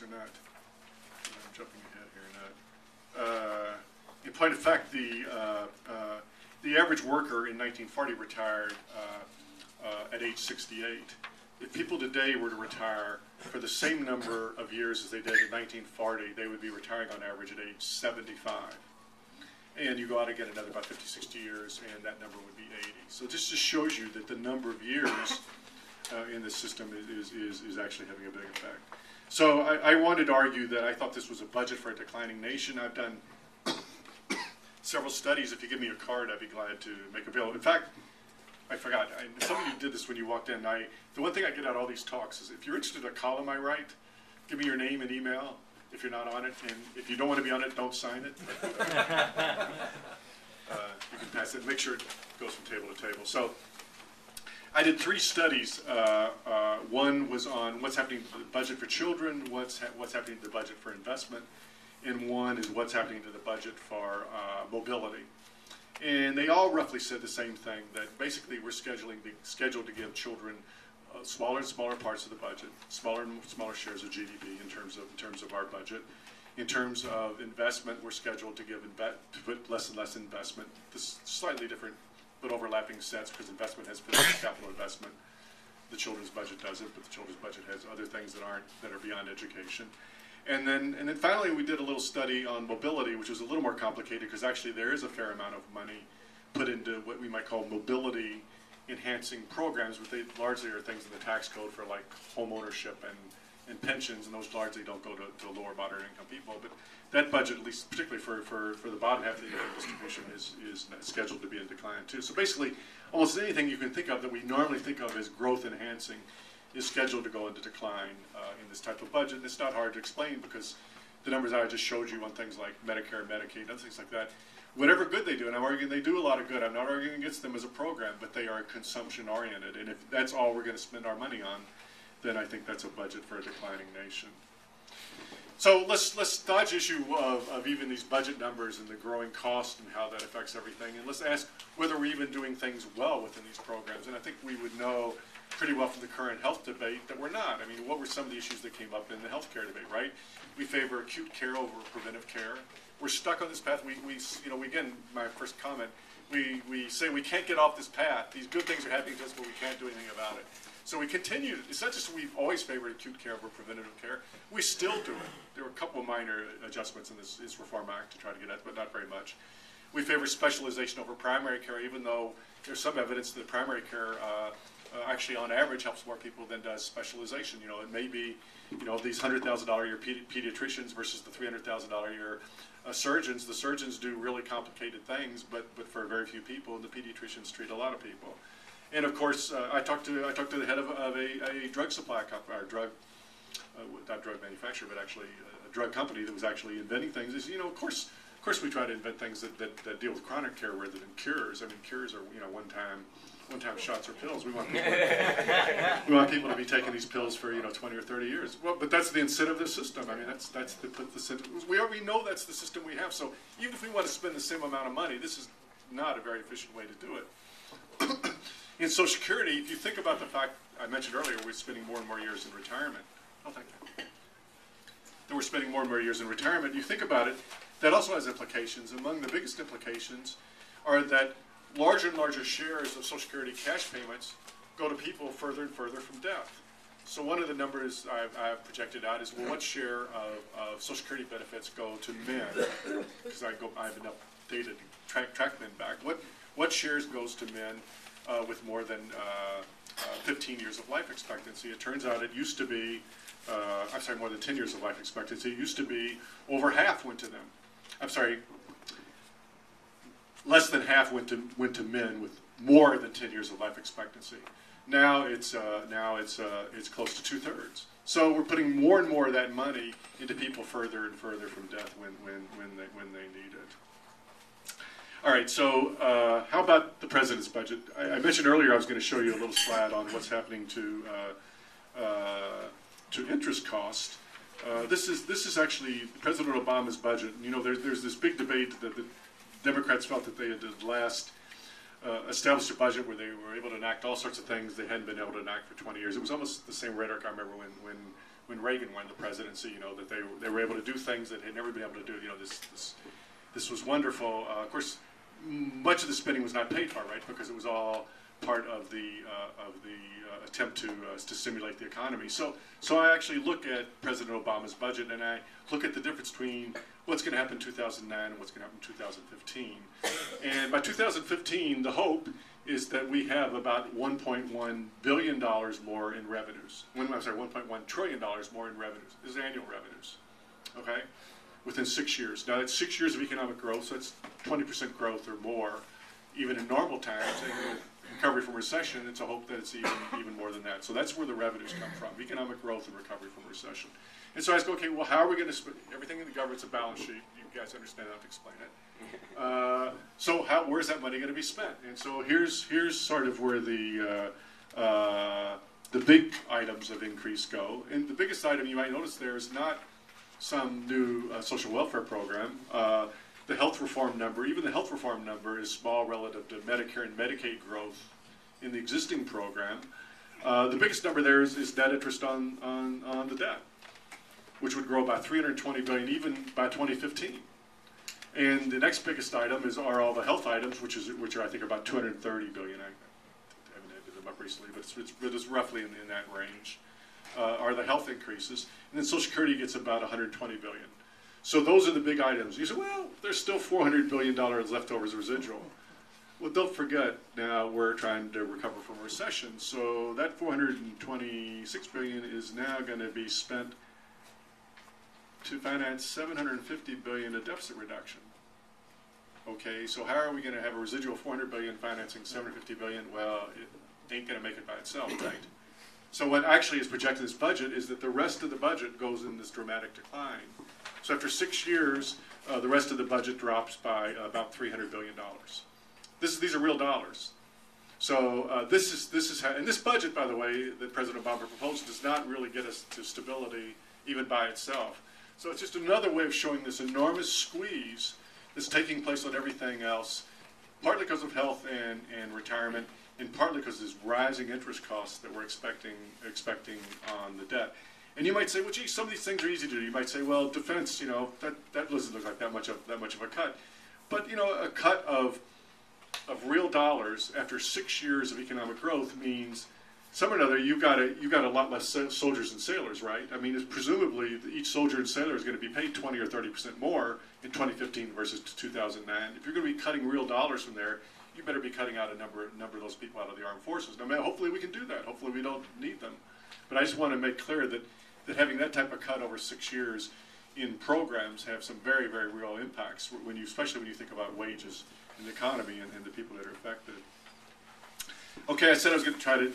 or not. I'm jumping ahead here or not. In point of fact, the average worker in 1940 retired at age 68. If people today were to retire for the same number of years as they did in 1940, they would be retiring on average at age 75. And you go out and get another about 50, 60 years, and that number would be 80. So this just shows you that the number of years in the system is actually having a big effect. So I wanted to argue that I thought this was a budget for a declining nation. I've done several studies. If you give me a card, I'd be glad to make available. In fact, I forgot. Some of you did this when you walked in. The one thing I get out of all these talks is if you're interested in a column I write, give me your name and email if you're not on it. And if you don't want to be on it, don't sign it. You can pass it. Make sure it goes from table to table. So I did 3 studies. One was on what's happening to the budget for children, what's happening to the budget for investment, and one is what's happening to the budget for mobility. And they all roughly said the same thing, that basically we're scheduled to give children smaller and smaller parts of the budget, smaller and smaller shares of GDP in terms of our budget. In terms of investment, we're scheduled to put less and less investment. This is slightly different but overlapping sets because investment has physical capital investment. The children's budget doesn't, but the children's budget has other things that are beyond education. And then finally we did a little study on mobility, which was a little more complicated because actually there is a fair amount of money put into what we might call mobility enhancing programs, but they largely are things in the tax code for like home ownership and pensions, and those largely don't go to lower moderate income people. But that budget, at least particularly for the bottom half of the income distribution, is scheduled to be in decline too. So basically, almost anything you can think of that we normally think of as growth enhancing is scheduled to go into decline in this type of budget. And it's not hard to explain because the numbers I just showed you on things like Medicare and Medicaid, other things like that, whatever good they do, and I'm arguing they do a lot of good, I'm not arguing against them as a program, but they are consumption oriented. And if that's all we're going to spend our money on, then I think that's a budget for a declining nation. So let's dodge issue of even these budget numbers and the growing cost and how that affects everything, and let's ask whether we're even doing things well within these programs. And I think we would know pretty well from the current health debate that we're not. I mean, what were some of the issues that came up in the healthcare debate, right? We favor acute care over preventive care. We're stuck on this path. We again, my first comment, we say we can't get off this path. These good things are happening to us, but we can't do anything about it. So we continue. It's not just we've always favored acute care over preventative care. We still do it. There were a couple of minor adjustments in this Reform Act to try to get at, but not very much. We favor specialization over primary care, even though there's some evidence that primary care actually, on average, helps more people than does specialization. You know, it may be, these $100,000 a year pediatricians versus the $300,000 a year surgeons. The surgeons do really complicated things, but for very few people, and the pediatricians treat a lot of people. And of course, I talked to the head of a drug supply company, or not drug manufacturer, but actually a drug company that was actually inventing things. Is of course we try to invent things that deal with chronic care rather than cures. I mean, cures are one-time shots or pills. We want people to be taking these pills for 20 or 30 years. Well, but that's the incentive of the system. I mean, that's the we already know that's the system we have. So even if we want to spend the same amount of money, this is not a very efficient way to do it. In Social Security, if you think about the fact I mentioned earlier, we're spending more and more years in retirement. Oh, thank you. That we're spending more and more years in retirement. You think about it, that also has implications. Among the biggest implications are that larger and larger shares of Social Security cash payments go to people further and further from death. So one of the numbers I've projected out is, well, what share of Social Security benefits go to men? Because I have enough data to track men back. What shares goes to men with more than 15 years of life expectancy? It turns out it used to be, more than 10 years of life expectancy. It used to be over half went to them. Less than half went to men with more than 10 years of life expectancy. Now it's close to 2/3. So we're putting more and more of that money into people further and further from death when they need it. All right, so how about the president's budget? I mentioned earlier I was going to show you a little slide on what's happening to interest cost. This is actually President Obama's budget. There's this big debate that the Democrats felt that they had last established a budget where they were able to enact all sorts of things they hadn't been able to enact for 20 years. It was almost the same rhetoric I remember when when Reagan won the presidency, that they were able to do things that had never been able to do. This was wonderful. Of course, much of the spending was not paid for, right? Because it was all part of the attempt to stimulate the economy. So I actually look at President Obama's budget, and I look at the difference between what's going to happen in 2009 and what's going to happen in 2015. And by 2015, the hope is that we have about $1.1 billion more in revenues. $1.1 trillion more in revenues. This is annual revenues, okay? Within 6 years. Now, that's 6 years of economic growth, so that's 20% growth or more, even in normal times. And with recovery from recession, it's a hope that it's even more than that. So that's where the revenues come from, economic growth and recovery from recession. And so I ask, okay, well, how are we going to spend everything in the government's a balance sheet? You guys understand how to explain it. So where's that money going to be spent? And so here's sort of where the big items of increase go. And the biggest item you might notice there is not some new social welfare program. The health reform number, even the health reform number, is small relative to Medicare and Medicaid growth in the existing program. The biggest number there is net interest on the debt, which would grow by $320 billion even by 2015. And the next biggest item are all the health items, which are I think about $230 billion. I haven't added them up recently, but it's roughly in that range. Are the health increases, and then Social Security gets about $120 billion. So those are the big items. You say, well, there's still $400 billion left over as a residual. Well, don't forget, now we're trying to recover from a recession, so that $426 billion is now going to be spent to finance $750 billion of deficit reduction. Okay, so how are we going to have a residual $400 billion financing $750 billion? Well, it ain't going to make it by itself, right? So what actually is projected in this budget is that the rest of the budget goes in this dramatic decline. So after 6 years, the rest of the budget drops by about $300 billion. These are real dollars. So this is how, and this budget, by the way, that President Obama proposed does not really get us to stability even by itself. So it's just another way of showing this enormous squeeze that's taking place on everything else, partly because of health and retirement, and partly because of these rising interest costs that we're expecting on the debt. And you might say, well, gee, some of these things are easy to do. You might say, well, defense, that doesn't look like that much of a cut. But a cut of real dollars after 6 years of economic growth means some or another you've got a lot less soldiers and sailors, right? I mean, presumably each soldier and sailor is going to be paid 20 or 30% more in 2015 versus 2009. If you're going to be cutting real dollars from there, you better be cutting out a number of those people out of the armed forces. Now, hopefully we can do that. Hopefully we don't need them. But I just want to make clear that having that type of cut over 6 years in programs have some very, very real impacts, especially when you think about wages in the economy and the people that are affected. Okay, I said I was going to try to